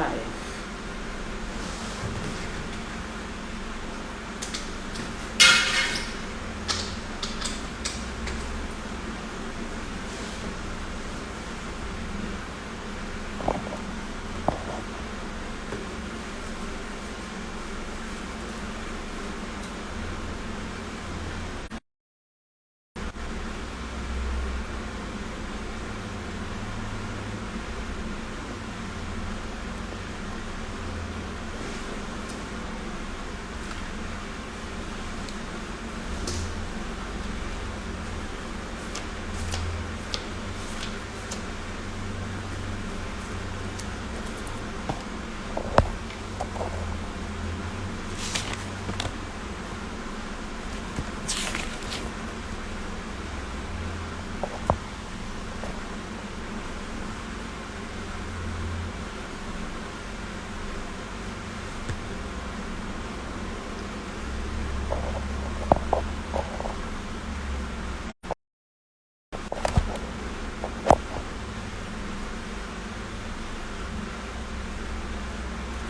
live.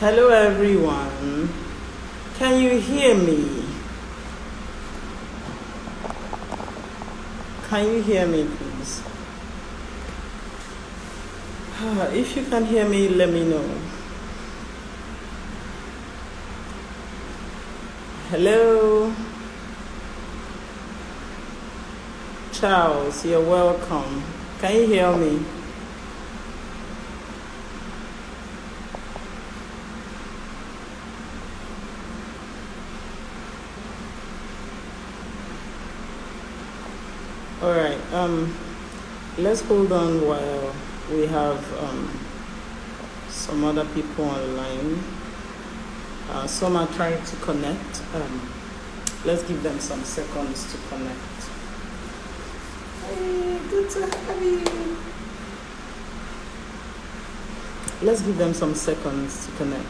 Hello everyone, can you hear me? Can you hear me please? If you can hear me, let me know. Hello? Charles, you're welcome. Can you hear me? All right, let's hold on while we have some other people online. Some are trying to connect. Let's give them some seconds to connect. Hey, good to have you. Let's give them some seconds to connect.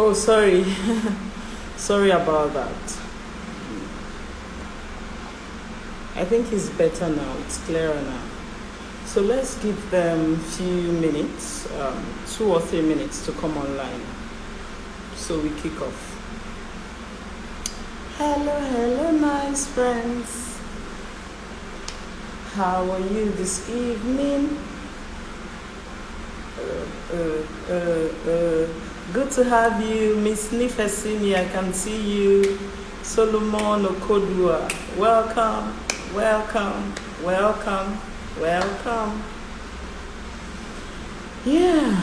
Oh, sorry. Sorry about that. I think it's better now. It's clearer now. So let's give them a few minutes, 2 or 3 minutes to come online. So we kick off. Hello, nice friends. How are you this evening? Good to have you, Miss Nifesimi. I can see you. Solomon Okodua. Welcome, welcome, welcome, welcome. Yeah.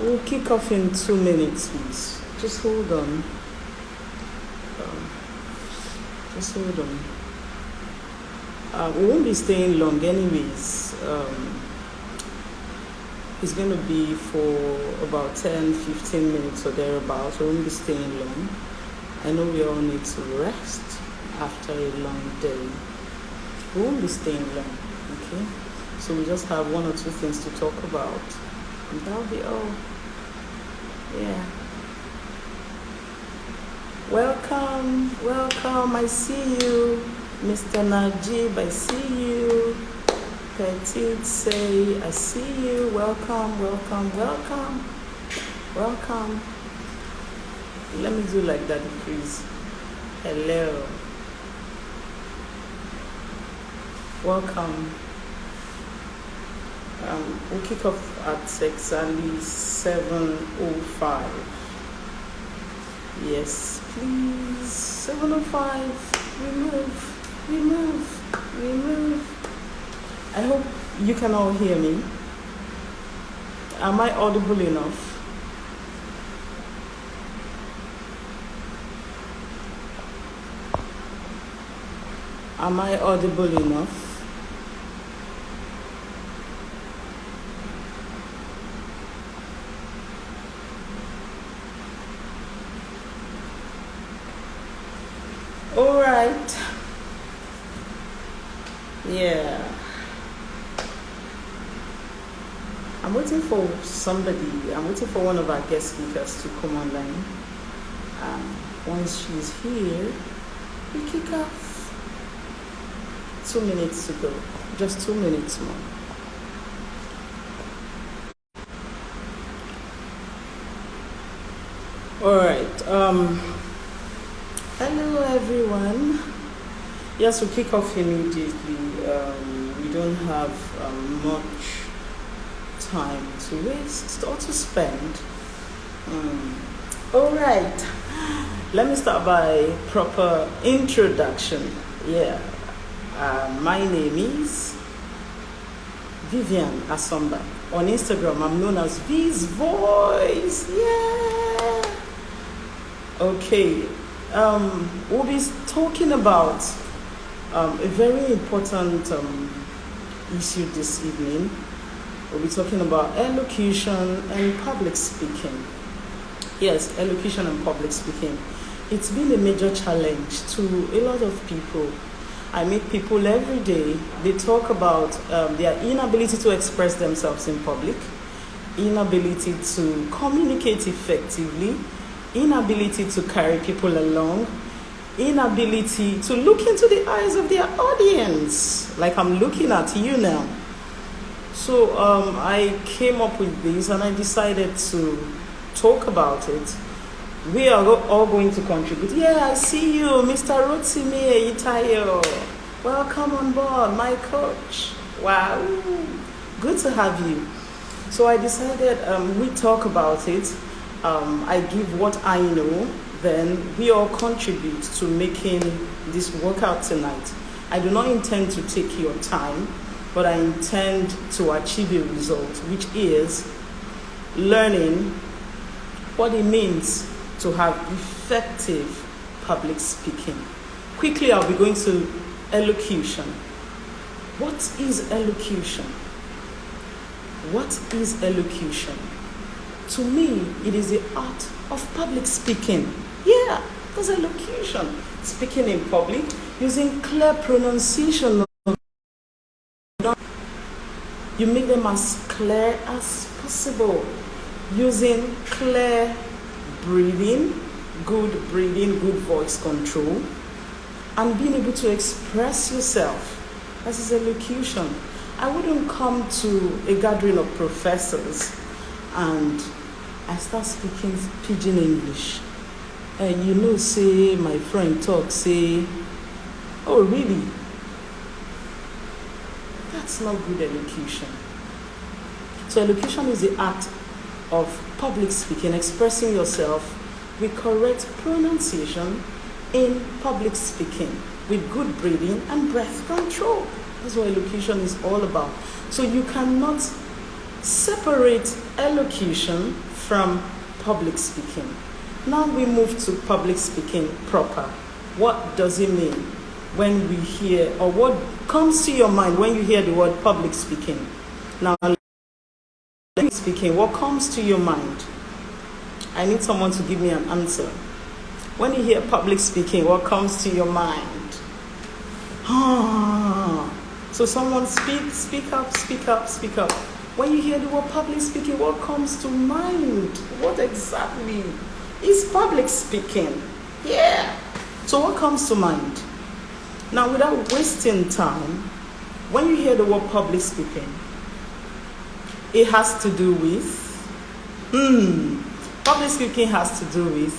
We'll kick off in 2 minutes, please. Just hold on. Just hold on. We won't be staying long anyways. It's going to be for about 10-15 minutes or thereabouts. We won't be staying long. I know we all need to rest after a long day. We won't be staying long, okay? So we just have 1 or 2 things to talk about. And that'll be all. Yeah. Welcome, welcome. I see you. Mr. Najib, I see you. Petit say, I see you. Welcome, welcome, welcome, welcome. Let me do like that, please. Hello. Welcome. We'll kick off at exactly 7:05. Yes, please. 7:05. We move. I hope you can all hear me. Am I audible enough? Am I audible enough? All right. Yeah. I'm waiting for somebody. I'm waiting for one of our guest speakers to come online. Once she's here, we kick off. 2 minutes to go. Just 2 minutes more. All right. Hello, everyone. Yes, we'll kick off immediately. We don't have much time to waste or to spend. All right. Let me start by proper introduction. Yeah. My name is Vivian Asomba. On Instagram, I'm known as V's Voice. Yeah. Okay. We'll be talking about a very important issue this evening. We'll be talking about elocution and public speaking. Yes, elocution and public speaking. It's been a major challenge to a lot of people. I meet people every day. They talk about their inability to express themselves in public, inability to communicate effectively, inability to carry people along, inability to look into the eyes of their audience, like I'm looking at you now. So I came up with this and I decided to talk about it. We are all going to contribute. Yeah, I see you, Mr. Rotimi Itayo. Welcome on board, my coach. Wow, good to have you. So I decided we talk about it. I give what I know, then we all contribute to making this workout tonight. I do not intend to take your time, but I intend to achieve a result, which is learning what it means to have effective public speaking. Quickly, I'll be going to elocution. What is elocution? What is elocution? To me, it is the art of public speaking. Yeah, that's elocution. Speaking in public using clear pronunciation. You make them as clear as possible using clear breathing, good voice control, and being able to express yourself. That is elocution. I wouldn't come to a gathering of professors and I start speaking pidgin English. And say my friend talk, say, oh really? That's not good elocution. So elocution is the art of public speaking, expressing yourself with correct pronunciation in public speaking, with good breathing and breath control. That's what elocution is all about. So you cannot separate elocution from public speaking. Now we move to public speaking proper. What does it mean when we hear, or what comes to your mind when you hear the word public speaking? Now, speaking, what comes to your mind? I need someone to give me an answer. When you hear public speaking, what comes to your mind? So someone speak up. When you hear the word public speaking, what comes to mind? What exactly is public speaking? Yeah. So what comes to mind? Now, without wasting time, when you hear the word public speaking, it has to do with, public speaking has to do with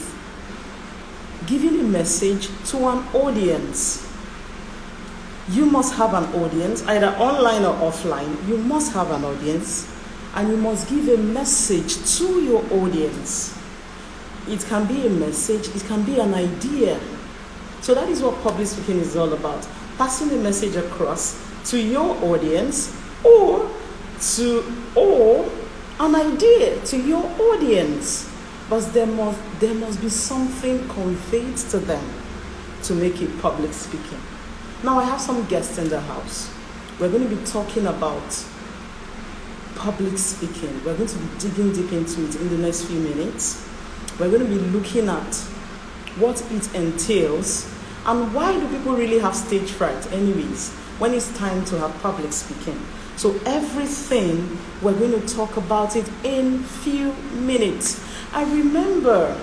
giving a message to an audience. You must have an audience, either online or offline. You must have an audience, and you must give a message to your audience. It can be a message, it can be an idea. So that is what public speaking is all about. Passing a message across to your audience, or an idea to your audience. But there must be something conveyed to them to make it public speaking. Now I have some guests in the house. We're going to be talking about public speaking. We're going to be digging deep into it in the next few minutes. We're going to be looking at what it entails and why do people really have stage fright anyways when it's time to have public speaking. So everything, we're going to talk about it in few minutes. I remember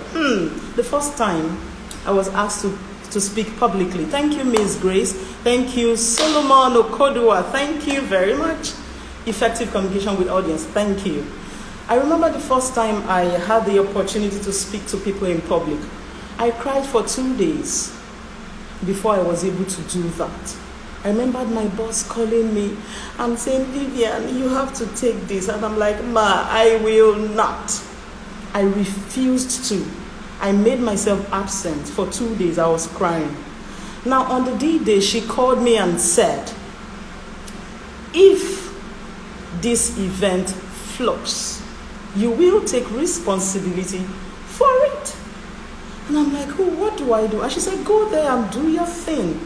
the first time I was asked to speak publicly. Thank you, Ms. Grace. Thank you, Solomon Okodua. Thank you very much. Effective communication with audience. Thank you. I remember the first time I had the opportunity to speak to people in public. I cried for 2 days before I was able to do that. I remembered my boss calling me and saying, Vivian, you have to take this. And I'm like, Ma, I will not. I refused to. I made myself absent for 2 days. I was crying. Now, on the D-Day, she called me and said, if this event flops, you will take responsibility for it. And I'm like, oh, what do I do? And she said, go there and do your thing.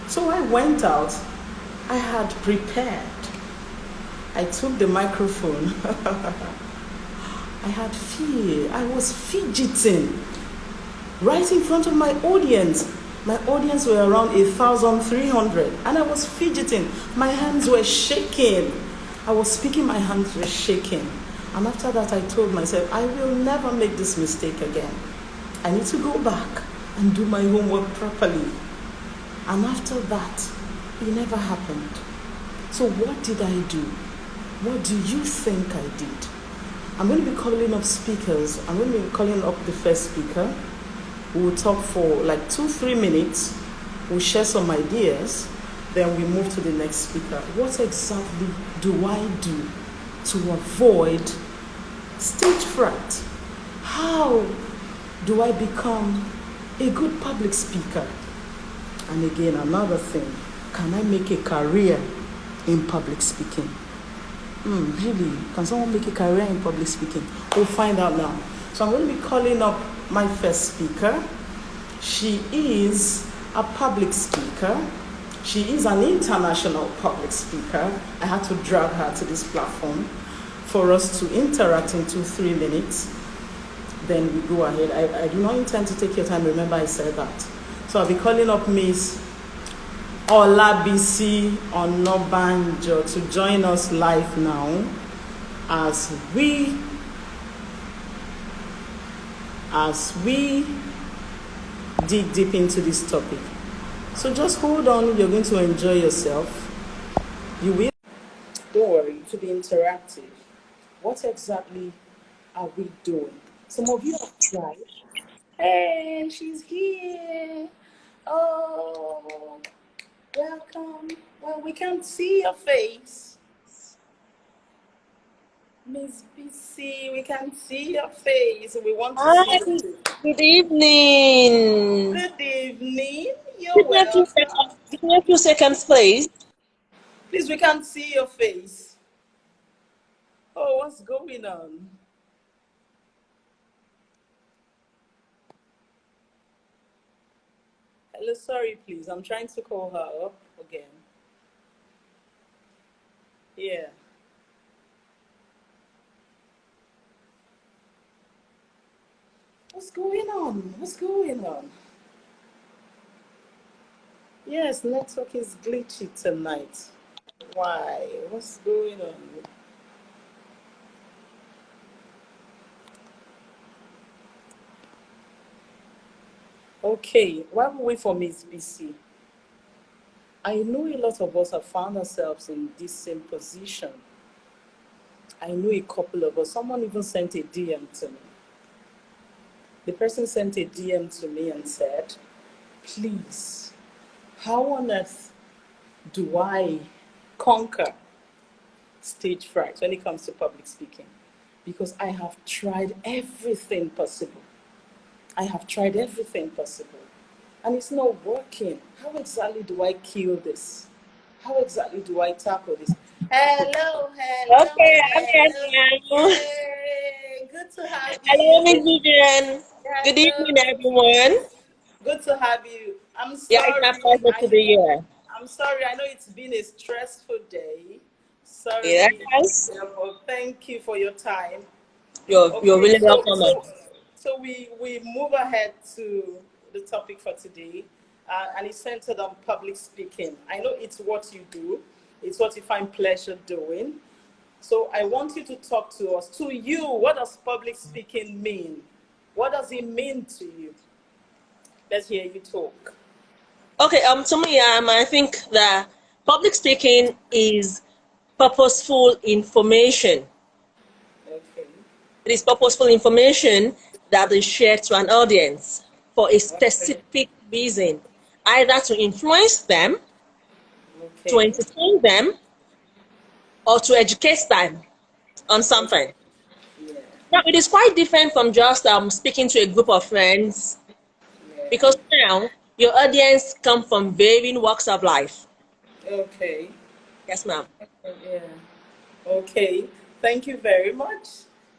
So I went out. I had prepared. I took the microphone. I had fear. I was fidgeting right in front of my audience. My audience were around 1,300, and I was fidgeting. My hands were shaking. I was speaking, my hands were shaking. And after that, I told myself, I will never make this mistake again. I need to go back and do my homework properly. And after that, it never happened. So what did I do? What do you think I did? I'm going to be calling up speakers. I'm going to be calling up the first speaker. We'll talk for like 2-3 minutes. We'll share some ideas. Then we move to the next speaker. What exactly do I do to avoid stage fright? How do I become a good public speaker? And again, another thing, can I make a career in public speaking? Really? Can someone make a career in public speaking? We'll find out now. So I'm going to be calling up my first speaker. She is a public speaker. She is an international public speaker. I had to drag her to this platform for us to interact in 2-3 minutes. Then we go ahead. I do not intend to take your time. Remember, I said that. So I'll be calling up Miss Olabisi Onobanjo to join us live now as we dig deep into this topic. So just hold on. You're going to enjoy yourself. You will. Don't worry. To be interactive. What exactly are we doing? Some of you have tried. Hey, she's here. Oh, welcome. Well, we can't see your face. Miss BC, we can't see your face. We want to see your face. Good evening. Good evening. You're welcome. Give me a few seconds, please. Please, we can't see your face. Oh, what's going on? Hello, sorry, please. I'm trying to call her up again. Yeah. What's going on? What's going on? Yes, network is glitchy tonight. Why? What's going on? Okay, while we wait for Miss BC, I know a lot of us have found ourselves in this same position. I know a couple of us. Someone even sent a DM to me. The person sent a DM to me and said, please, how on earth do I conquer stage fright when it comes to public speaking? Because I have tried everything possible. I have tried everything possible. And it's not working. How exactly do I kill this? How exactly do I tackle this? Hello. Okay, hello. Yay, good to have you. Hello, Miss Vivian. Good evening, everyone. Good to have you. I'm sorry. Yeah, it's my pleasure to be here. I'm sorry. I know it's been a stressful day. Sorry. Yes. Thank you for your time. You're really welcome. So we move ahead to the topic for today, and it's centered on public speaking. I know it's what you do, It's what you find pleasure doing. So I want you to talk to us. To you, what does public speaking mean? What does it mean to you? Let's hear you talk. Okay, to me, I think that public speaking is purposeful information. Okay. It is purposeful information that is shared to an audience for a Okay. specific reason, either to influence them, to Okay. entertain them, or to educate them on Okay. something. Yeah. Now, it is quite different from just speaking to a group of friends, Yeah. because now your audience come from varying walks of life. Okay. Yes, ma'am. Yeah. Okay. Thank you very much.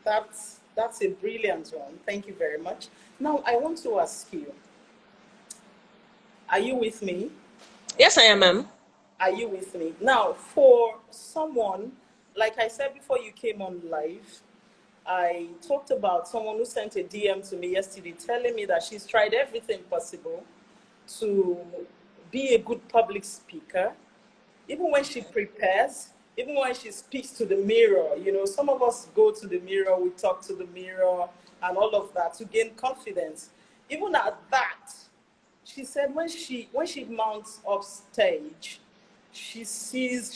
That's a brilliant one. Thank you very much. Now I want to ask you, are you with me? Yes, I am, ma'am. Are you with me? Now, for someone, like I said before you came on live, I talked about someone who sent a DM to me yesterday telling me that she's tried everything possible to be a good public speaker, even when she prepares, even when she speaks to the mirror. You know, some of us go to the mirror, we talk to the mirror, and all of that to gain confidence. Even at that, she said when she mounts up stage, she sees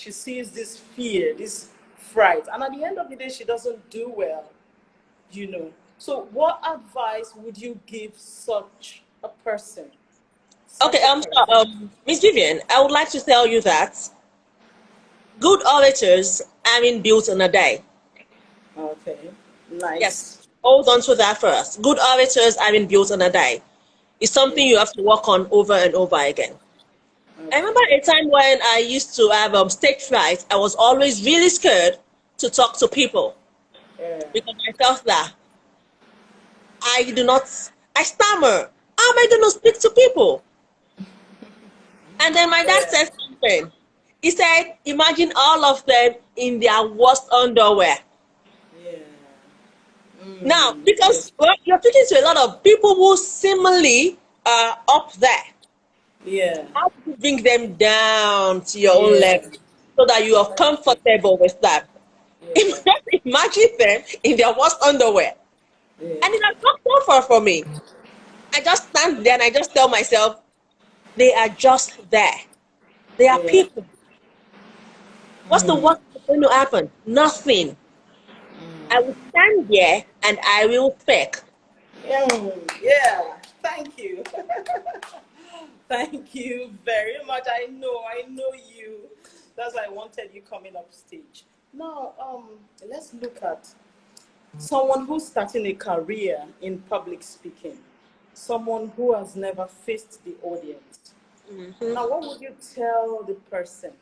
this fear, this fright, and at the end of the day, she doesn't do well. You know. So, what advice would you give such a person? Okay, Such a person. Miss Vivian, I would like to tell you that good orators aren't built in a day. Okay. Yes, Nice. hold on to that first. Good orators aren't built in a day. It's something Yeah. you have to work on over and over again. I remember Okay. a time when I used to have stage fright. I was always really scared to talk to people Yeah. because I felt that I do not, I stammer. How am I going to speak to people? And then my dad Yeah. said something. He said, imagine all of them in their worst underwear. Yeah. Now, Yes. because well, you're speaking to a lot of people who seemingly are up there, Yeah. how do you bring them down to your own Yeah. level so that you are Thank you. comfortable with them? Yeah. Imagine them in their worst underwear. Yeah. And it has not so far from me. I just stand there and I just tell myself, they are just there. They are Yeah. people. What's the worst that's going to happen? Nothing. I will stand there and I will fake. Yeah. Thank you. Thank you very much. I know you. That's why I wanted you coming up stage. Now, let's look at someone who's starting a career in public speaking. Someone who has never faced the audience. Mhm. Now, what would you tell the person?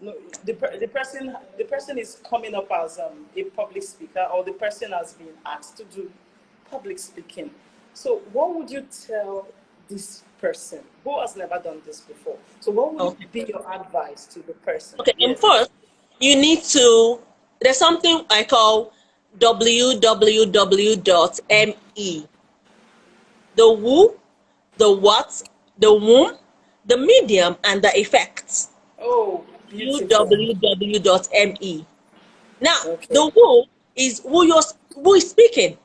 No, the person is coming up as a public speaker, or the person has been asked to do public speaking. So, what would you tell this person who has never done this before? So, what would Okay. be your advice to the person? Okay. Yeah. First, you need to, there's something I call www.me. The who, the what, the whom, the medium, and the effects. Oh, beautiful. www.me. Now, Okay. the who is who is speaking.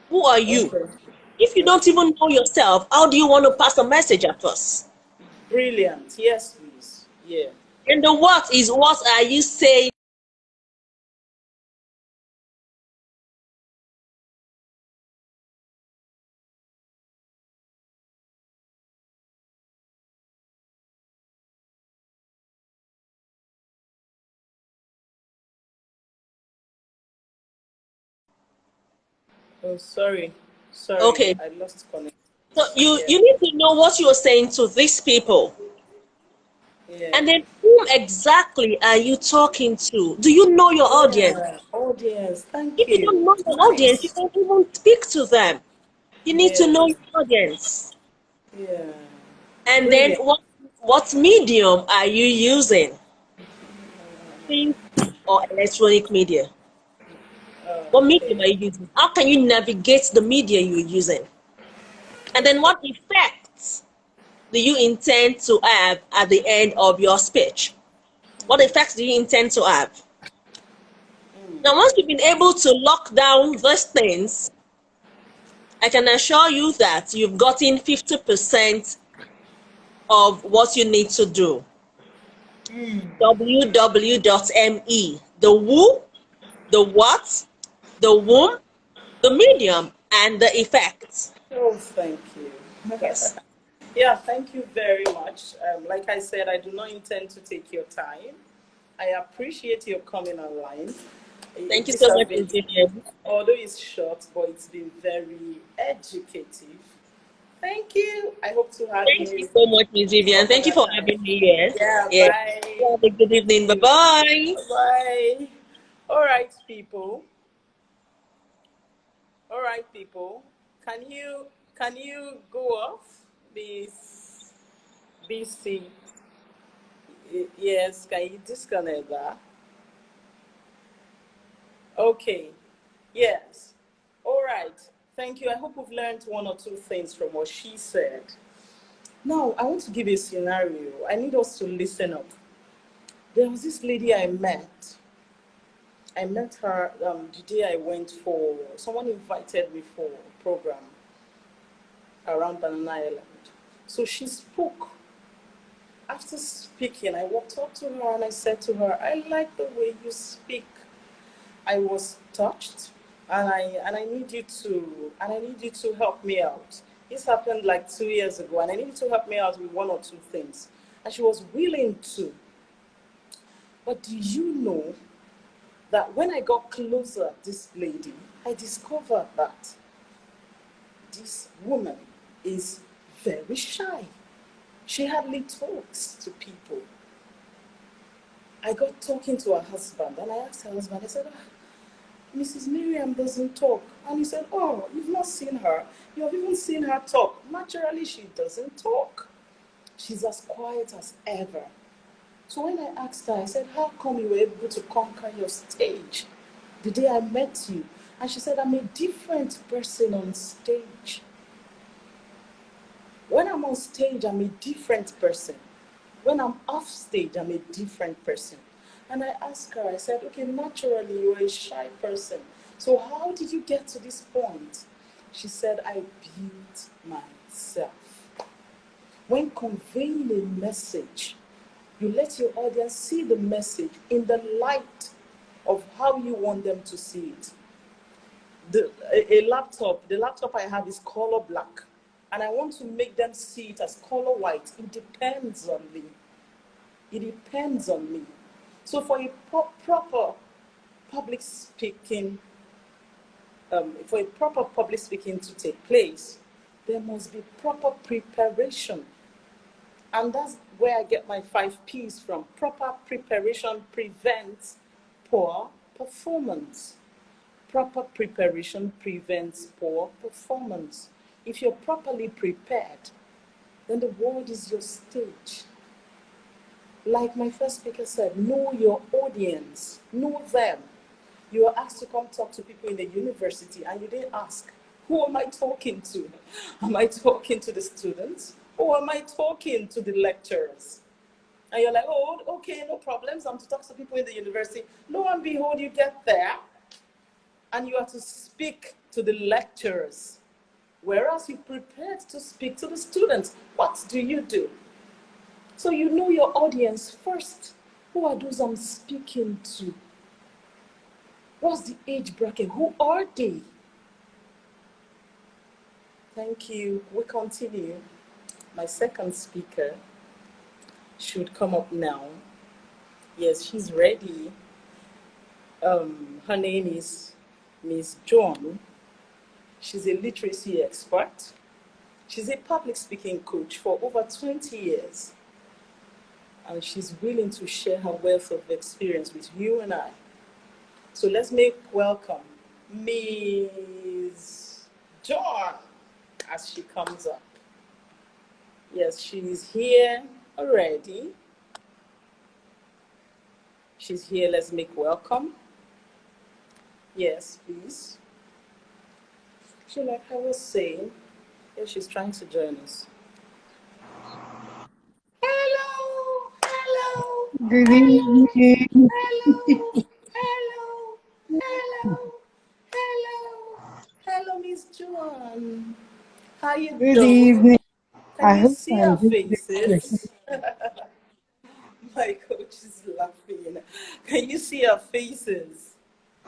Who are you? Okay. If you don't Okay. even know yourself, how do you want to pass a message at us? Brilliant. Yes, please. Yeah. And the what is what are you saying? Oh, sorry. Sorry, Okay, I lost connection. so you Yeah. you need to know what you're saying to these people, Yeah. and then whom exactly are you talking to? Do you know your audience? Yeah. Audience, thank If you you. don't know your audience, you Nice. can't even speak to them. You need to Yeah. know your audience, Yeah. and then Brilliant. what medium are you using? Print or electronic media? What medium Okay. are you using? How can you navigate the media you're using? And then Okay. what effects do you intend to have at the end of your speech? What effects do you intend to have? Now, once you've been able to lock down these things, I can assure you that you've gotten 50% of what you need to do. www.me. The who, the what, the whom, the medium, and the effects. Oh, thank you. Yes. Yeah, thank you very much. Like I said, I do not intend to take your time. I appreciate your coming online. Thank you This so has much, been, Ms. Vivian. although it's short, but it's been very educative. Thank you. I hope to have Thank you you so much, Ms. some Vivian. Thank you other for time. having me here. Yeah, Yeah. bye. Have a good evening. Thank you. Bye-bye. Bye. All right, people. All right, people. Can you go off this BC? Yes, can you disconnect that? Okay. Yes. All right. Thank you. I hope we've learned one or two things from what she said. Now, I want to give a scenario. I need us to listen up. There was this lady I met. I met her the day I went for, someone invited me for a program around Banana Island. So she spoke. After speaking, I walked up to her and I said to her, I like the way you speak. I was touched, and I need you to help me out. This happened like 2 years ago, and I need you to help me out with one or two things. And she was willing to. But do you know that when I got closer, this lady, I discovered that this woman is very shy. She hardly talks to people. I got talking to her husband, and I asked her husband, I said, Mrs. Miriam doesn't talk. And he said, oh, you've not seen her. You have even seen her talk. Naturally, she doesn't talk. She's as quiet as ever. So when I asked her, I said, how come you were able to conquer your stage the day I met you? And she said, I'm a different person on stage. When I'm on stage, I'm a different person. When I'm off stage, I'm a different person. And I asked her, I said, okay, naturally, you're a shy person. So how did you get to this point? She said, I built myself. When conveying a message, you let your audience see the message in the light of how you want them to see it. The laptop I have is color black, and I want to make them see it as color white. It depends on me. It depends on me. So for a proper public speaking, to take place, there must be proper preparation. And that's where I get my 5 P's from. Proper preparation prevents poor performance. Proper preparation prevents poor performance. If you're properly prepared, then the world is your stage. Like my first speaker said, know your audience, know them. You were asked to come talk to people in the university and you didn't ask, who am I talking to? Am I talking to the students or am I talking to the lecturers? And you're like, oh, okay, no problems. I'm to talk to people in the university. Lo and behold, you get there and you have to speak to the lecturers. Whereas you prepared to speak to the students, what do? So you know your audience first. Who are those I'm speaking to? What's the age bracket? Who are they? Thank you. We continue. My second speaker should come up now. Yes, she's ready. Her name is Miss Joan. She's a literacy expert. She's a public speaking coach for over 20 years. And she's willing to share her wealth of experience with you and I. So let's make welcome Ms. Joan as she comes up. Yes, she's here already. She's here. Let's make welcome. Yes, please. So like I was saying, yeah, she's trying to join us. Hello, hello. Good Hello, evening. hello, hello, hello, hello, hello, Miss Joan. How you Good doing? evening. Can I you hope see I'm our doing good. faces? My coach is laughing. Can you see our faces?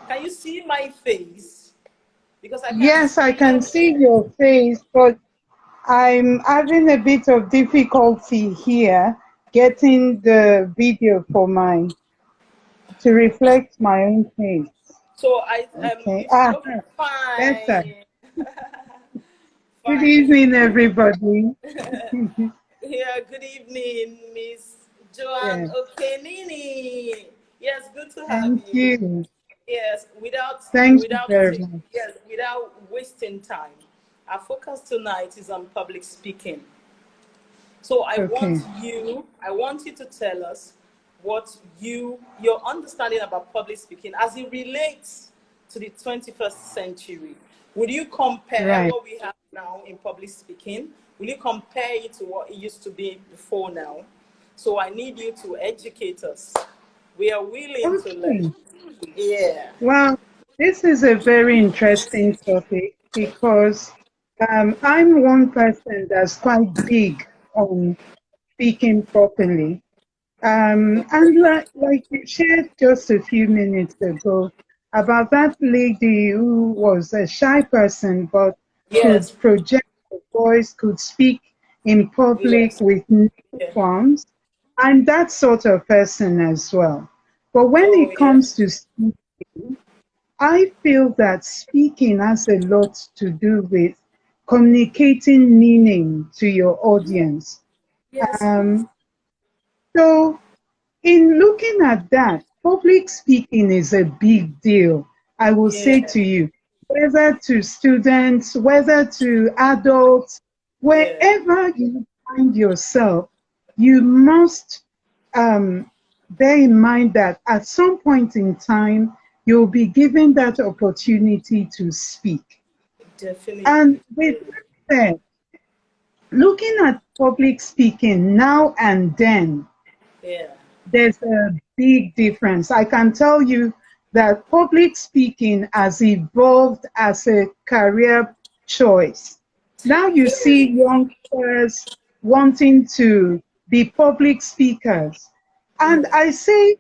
Can you see my face? Because I can Yes, I see can your see face. your face, but I'm having a bit of difficulty here getting the video for my to reflect my own face. So I Okay. you Ah, okay, better. fine. Good Fine. evening, everybody. Yeah, good evening, Miss Joanne Yes, Okenini. Yes, good to have thank you. you. Yes, Thank you very much. without wasting time. Our focus tonight is on public speaking. So Okay. I want you to tell us what your understanding about public speaking as it relates to the 21st century. Would you compare Right. what we have now in public speaking? Will you compare it to what it used to be before now? So I need you to educate us. We are willing to learn. Okay. Yeah. Well, this is a very interesting topic because I'm one person that's quite big on speaking properly. And like you shared just a few minutes ago about that lady who was a shy person but could Yes. project her voice, could speak in public Yes. with no Yeah. qualms. I'm that sort of person as well. But when Oh it yeah. comes to I feel that speaking has a lot to do with communicating meaning to your audience. Yes, please. Um, so, in looking at that, public speaking is a big deal. I will say Yeah. to you, whether to students, whether to adults, Yeah. wherever you find yourself, you must um, bear in mind that at some point in time, you'll be given that opportunity to speak. And Definitely. with that said, looking at public speaking now and then, Yeah. there's a big difference. I can tell you that public speaking has evolved as a career choice. Now you see youngsters wanting to be public speakers. And Yeah. I say,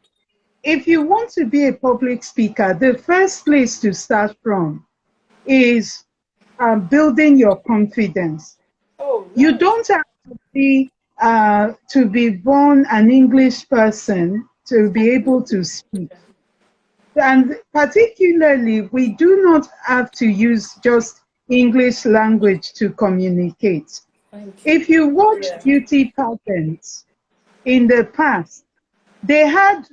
if you want to be a public speaker, the first place to start from is building your confidence. Oh, You nice. don't have to be born an English person to be able to speak. And particularly, we do not have to use just English language to communicate. Thank you. If you watch Yeah. beauty pageants in the past, they had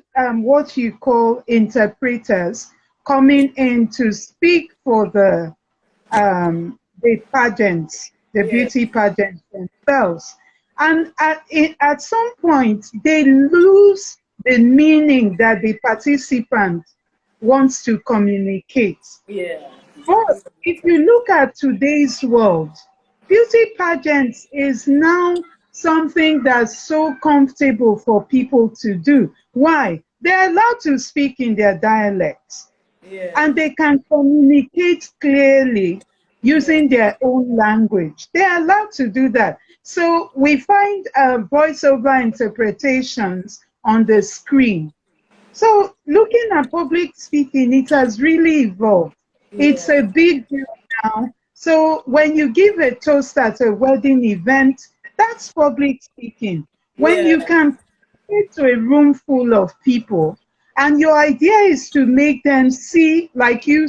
what you call interpreters coming in to speak for the pageants, the Yeah. beauty pageants themselves. And at some point, they lose the meaning that the participant wants to communicate. Yeah. But if you look at today's world, beauty pageants is now something that's so comfortable for people to do. Why? They're allowed to speak in their dialects Yeah. and they can communicate clearly Yeah. using their own language. They're allowed to do that. So we find voiceover interpretations on the screen. So looking at public speaking, it has really evolved. It's Yeah. a big deal now. So when you give a toast at a wedding event, that's public speaking. When you Yeah. can get to a room full of people and your idea is to make them see, like you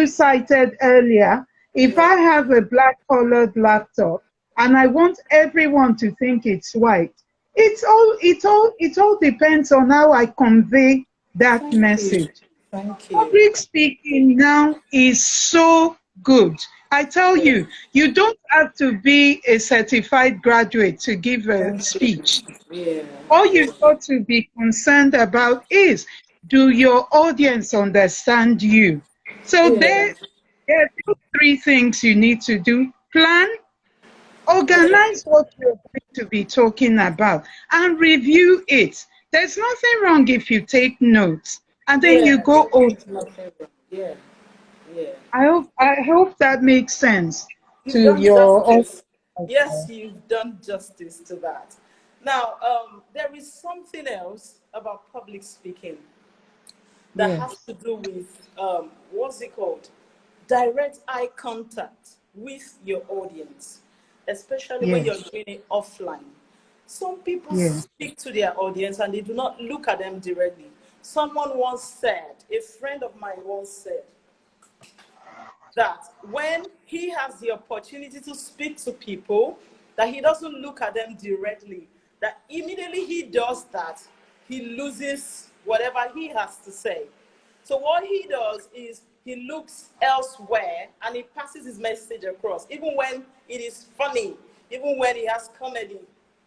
cited earlier, if Yeah. I have a black colored laptop and I want everyone to think it's white, it all depends on how I convey that Thank you. message. Thank you. Public speaking now is so good. I tell Yeah. you, you don't have to be a certified graduate to give a Thank you. speech. Yeah. All Yeah. you've got to be concerned about is, do your audience understand you? So Yeah. there are just three things you need to do. Plan, Yeah. organize what you're going to be talking about, and review it. there's nothing wrong if you take notes and then you Yeah, go over. nothing wrong. Yeah, yeah. I hope that makes sense You've to done your justice. Yes, audience. you've done justice to that. Now, there is something else about public speaking that has Yes, to do with what's it called? Direct eye contact with your audience, especially when you're yes, doing it offline. Some people yes, speak to their audience and they do not look at them directly. Someone once said, a friend of mine once said, that when he has the opportunity to speak to people, that he doesn't look at them directly, that immediately he does that, he loses whatever he has to say. So what he does is he looks elsewhere and he passes his message across, even when it is funny, even when he has comedy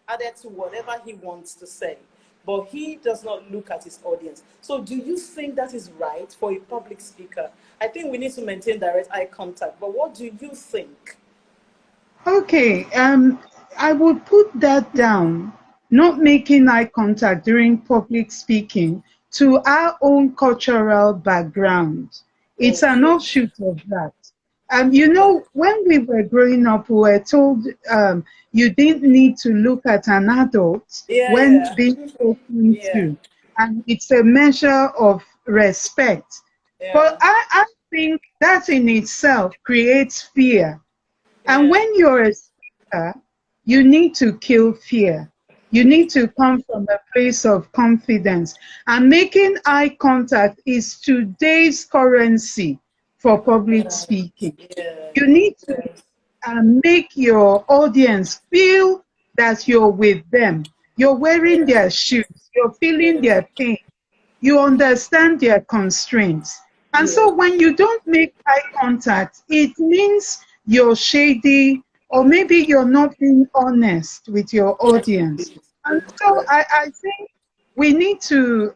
added to whatever he wants to say. But he does not look at his audience. So do you think that is right for a public speaker? I think we need to maintain direct eye contact. But what do you think? okay. I would put that down, not making eye contact during public speaking, to our own cultural background. It's an Okay. offshoot of that. You know, when we were growing up, we were told you didn't need to look at an adult Yeah, when yeah. being spoken Yeah, to, and it's a measure of respect. yeah, But I think that in itself creates fear. And yeah, when you're a speaker, you need to kill fear. You need to come from a place of confidence. And making eye contact is today's currency for public speaking. yeah, You need to yes, make your audience feel that you're with them. You're wearing yeah, their shoes. You're feeling yeah, their pain. You understand their constraints. And yeah. so when you don't make eye contact, it means you're shady, or maybe you're not being honest with your Yes, audience. it is. And It's so correct. I think we need to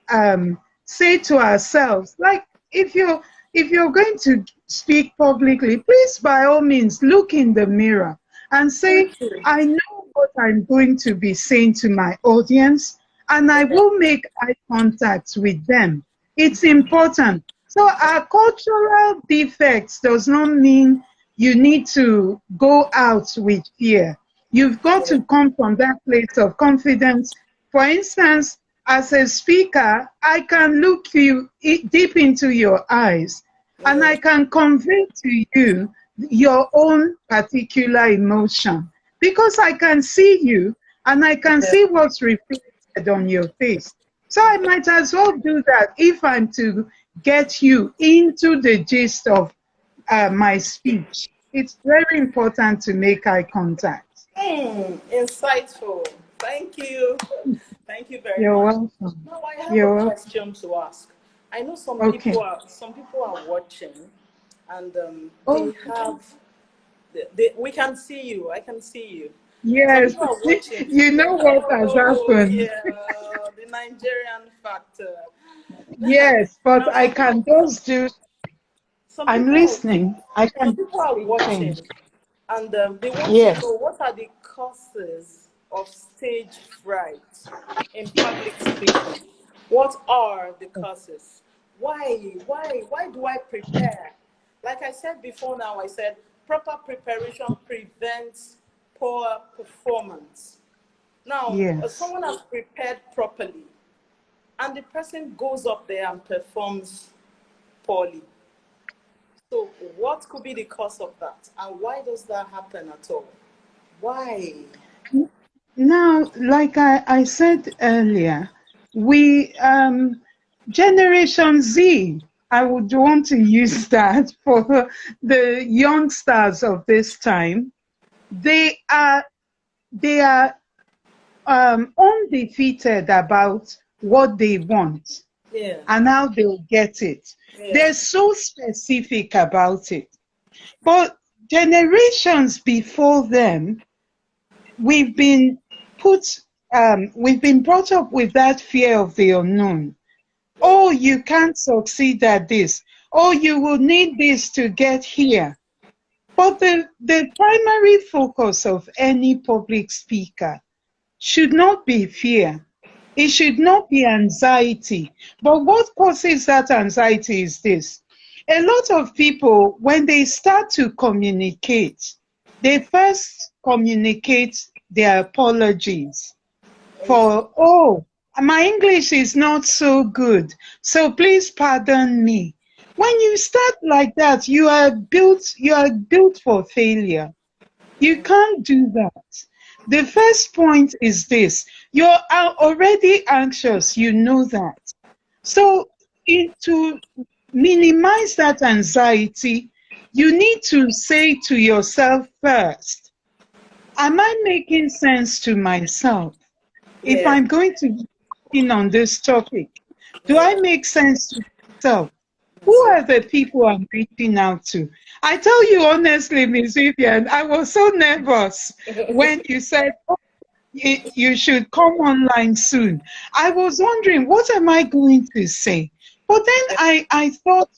say to ourselves, like, if you're going to speak publicly, please by all means look in the mirror and say, Thank you. I know what I'm going to be saying to my audience, and I will make eye contact with them. It's important. So our cultural defects does not mean you need to go out with fear. You've got Yeah, to come from that place of confidence. For instance, as a speaker, I can look you deep into your eyes and yeah, I can convey to you your own particular emotion because I can see you and I can yeah. see what's reflected on your face. So I might as well do that if I'm to get you into the gist of my speech. It's very important to make eye contact. Insightful. Thank you. Thank you very You're much. welcome. Now I have a You're welcome. question to ask. I know Okay. some people are watching, and they Oh, have we can see you. I can see you. Some yes. people are watching. You know what has Oh happened. yeah, the Nigerian factor. Yes, but Now I can just do, some I'm people are listening. I some can do people are thing. watching, and they want to Yes. know what are the causes of stage fright in public speaking. What are the causes? Why do I prepare? Like I said before now, I said proper preparation prevents poor performance. Now, Yes. someone has prepared properly, and the person goes up there and performs poorly. So, what could be the cause of that? And why does that happen at all? Why? Now, like I said earlier, we Generation Z, I would want to use that for the youngsters of this time. They are undefeated about what they want Yeah, and how they'll get it. yeah, They're so specific about it. But generations before them, we've been put, we've been brought up with that fear of the unknown. yeah, Oh, you can't succeed at this. Oh, you will need this to get here. But the primary focus of any public speaker should not be fear. It should not be anxiety. But what causes that anxiety is this. A lot of people, when they start to communicate, they first communicate their apologies for, oh, my English is not so good, so please pardon me. When you start like that, you are built for failure. You can't do that. The first point is this. You're already anxious, you know that. So to minimize that anxiety, you need to say to yourself first, am I making sense to myself? If Yeah. I'm going to be in on this topic, do I make sense to myself? Who That's are right. the people I'm reaching out to? I tell you honestly, Miss Vivian, I was so nervous when you said, oh, you should come online soon. I was wondering, what am I going to say? But then I thought,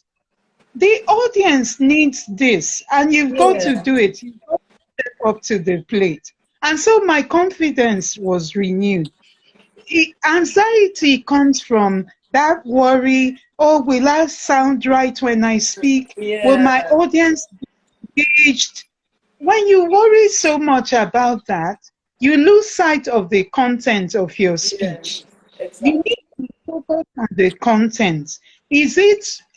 the audience needs this, and you've got to Yeah. do it. You've got to step up to the plate. And so my confidence was renewed. Anxiety comes from that worry, oh, will I sound right when I speak? Will my Yeah. audience be engaged? When you worry so much about that, you lose sight of the content of your Yeah. speech. You Exactly. need to focus on the content.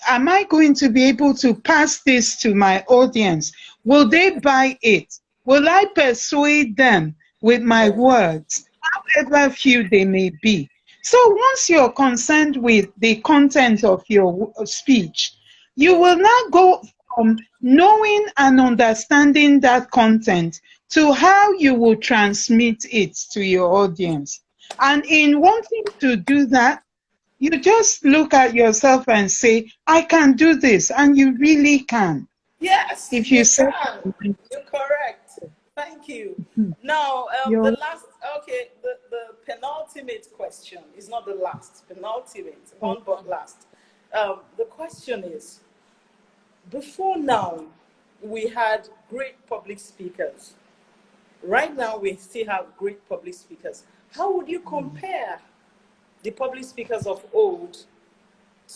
Am I going to be able to pass this to my audience? Will they buy it? Will I persuade them with my Yeah. words, however few they may be? So once you're concerned with the content of your speech, you Yeah. will now go from knowing and understanding that content to how you will transmit it to your audience. And in wanting to do that, you just look at yourself and say, I can do this. And you really can. Yes, If you you say, can. You're correct. Thank you. "Mhm, Now, the you're last, okay, the penultimate question is not the last, penultimate, one okay. but last. The question is, before now, we had great public speakers. Right now, we still have great public speakers. How would you compare the public speakers of old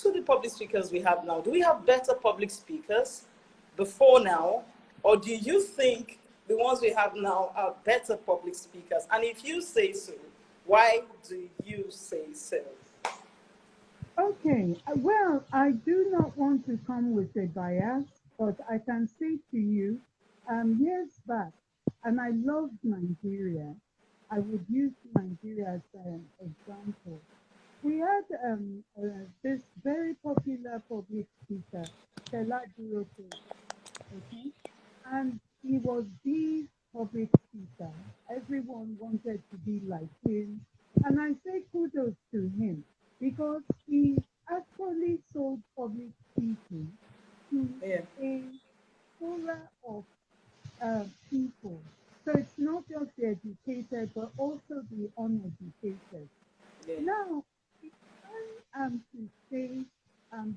to the public speakers we have now? Do we have better public speakers before now? Or do you think the ones we have now are better public speakers? And if you say so, why do you say so? Okay, well, I do not want to come with a bias, but I can say to you, years back, and I loved Nigeria. I would use Nigeria as an example. We had this very popular public speaker, Fela Durope, okay? And he was the public speaker. Everyone wanted to be like him. And I say kudos to him because he actually sold public speaking to Yeah, a plethora of people. So it's not just the educated, but also the uneducated. yeah, Now, if I am to say,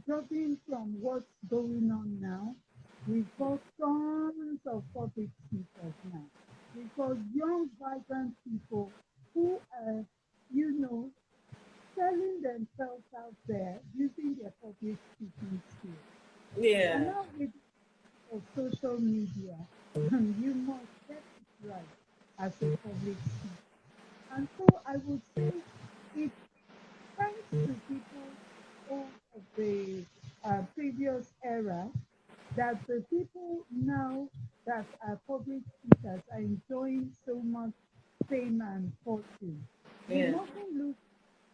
judging from what's going on now, we've got tons of public speakers now. We've got young, vibrant people who are, you know, selling themselves out there using their public speaking skills. And yeah, now with of social media, you must get it right as a public speaker. And so I would say it thanks to people of the previous era that the people now that are public speakers are enjoying so much fame and fortune. It yeah. mustn't look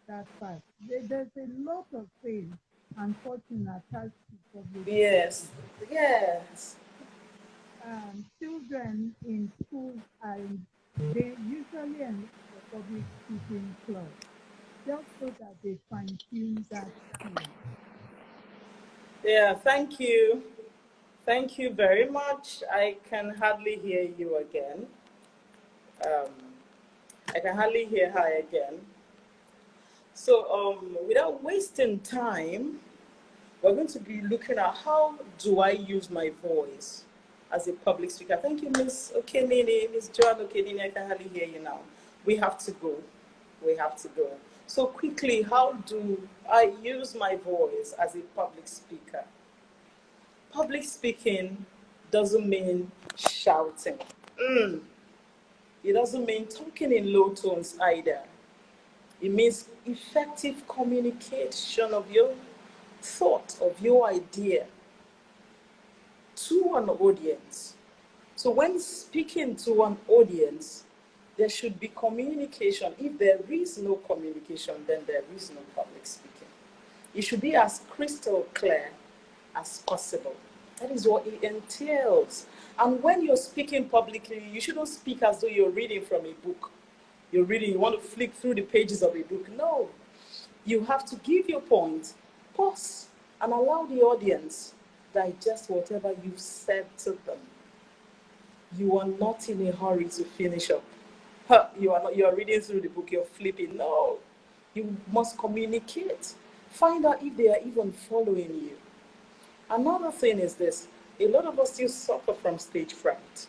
that fast. There's a lot of fame and fortune attached to public Yes, speaking. yes. Children in schools they usually enroll for public speaking club just so that they fine tune that skill. Yeah, thank you. Thank you very much. I can hardly hear you again. Um, I can hardly hear her again. So, without wasting time, we're going to be looking at how do I use my voice as a public speaker. Thank you, Miss Okenini, Miss Joanne Okenini. I can hardly hear you now. We have to go. We have to go. So quickly, how do I use my voice as a public speaker? Public speaking doesn't mean shouting. It doesn't mean talking in low tones either. It means effective communication of your thought, of your idea to an audience. So when speaking to an audience, there should be communication. If there is no communication, then there is no public speaking. It should be as crystal clear as possible. That is what it entails. And when you're speaking publicly, you shouldn't speak as though you're reading from a book. You're reading, you want to flick through the pages of a book. No. You have to give your point, pause, and allow the audience digest whatever you've said to them. You are not in a hurry to finish up. You are reading through the book, you're flipping. No. You must communicate. Find out if they are even following you. Another thing is this. A lot of us still suffer from stage fright.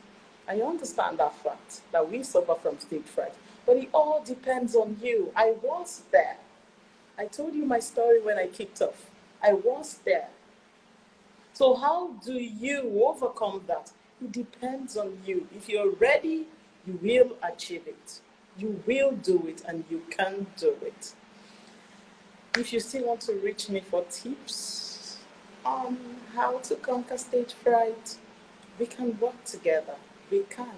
I understand that fact, that we suffer from stage fright. But it all depends on you. I was there. I told you my story when I kicked off. I was there. So how do you overcome that? It depends on you. If you're ready, you will achieve it. You will do it, and you can do it. If you still want to reach me for tips on how to conquer stage fright, we can work together. We can.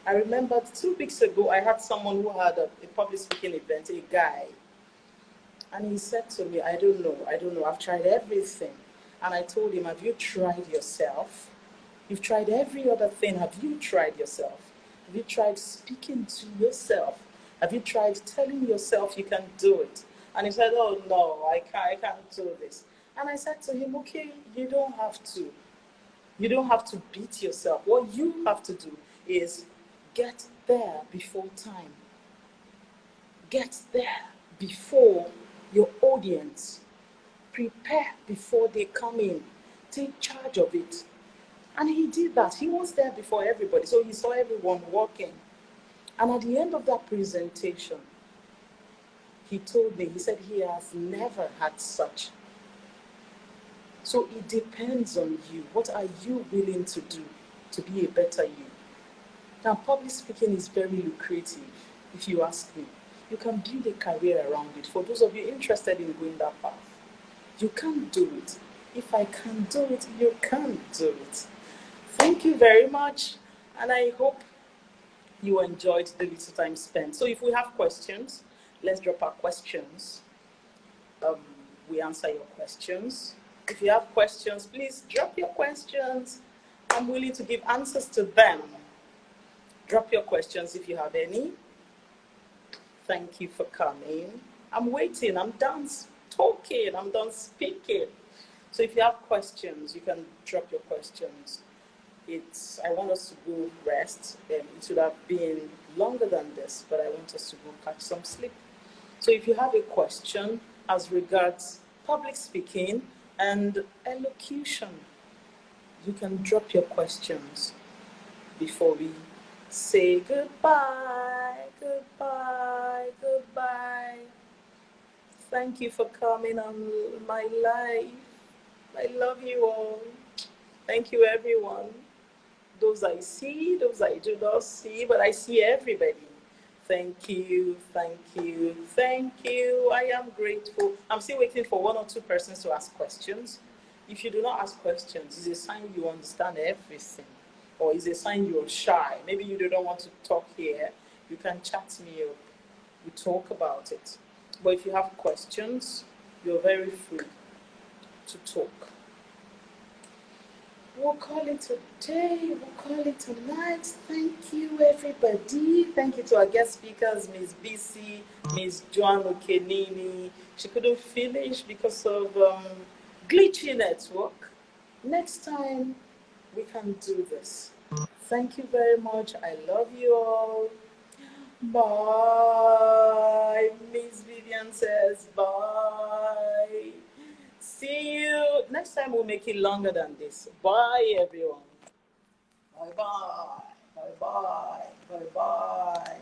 I remember 2 weeks ago, I had someone who had a public speaking event, a guy. And he said to me, I don't know, I've tried everything. And I told him, have you tried yourself? You've tried every other thing. Have you tried yourself? Have you tried speaking to yourself? Have you tried telling yourself you can do it? And he said, oh no, I can't do this. And I said to him, okay, you don't have to. You don't have to beat yourself. What you have to do is get there before time. Get there before your audience. Prepare before they come in. Take charge of it. And he did that. He was there before everybody. So he saw everyone walking. And at the end of that presentation, he told me, he said he has never had such. So it depends on you. What are you willing to do to be a better you? Now, public speaking is very lucrative, if you ask me. You can build a career around it. For those of you interested in going that path, you can do it. If I can do it, you can do it. Thank you very much, and I hope you enjoyed the little time spent. So if we have questions, let's drop our questions. We answer your questions. If you have questions, please drop your questions. I'm willing to give answers to them. Drop your questions if you have any. Thank you for coming. I'm waiting. I'm done talking. I'm done speaking. So if you have questions, you can drop your questions. I want us to go rest. It should have been longer than this, but I want us to go catch some sleep. So if you have a question as regards public speaking and elocution, you can drop your questions before we say goodbye, goodbye, goodbye. Thank you for coming on my live. I love you all. Thank you, everyone. Those I see, those I do not see, but I see everybody. Thank you, thank you, thank you. I am grateful. I'm still waiting for 1 or 2 persons to ask questions. If you do not ask questions, it's a sign you understand everything, or it's a sign you're shy. Maybe you do not want to talk here. You can chat me up. We talk about it. But if you have questions, you're very free to talk. We'll call it today, we'll call it tonight. Thank you, everybody. Thank you to our guest speakers, Ms. BC, Ms. Joan Okenini. She couldn't finish because of glitchy network. Next time, we can do this. Thank you very much. I love you all. Bye. Miss Vivian says bye. See you. Next time we'll make it longer than this. Bye, everyone. Bye-bye. Bye-bye. Bye-bye.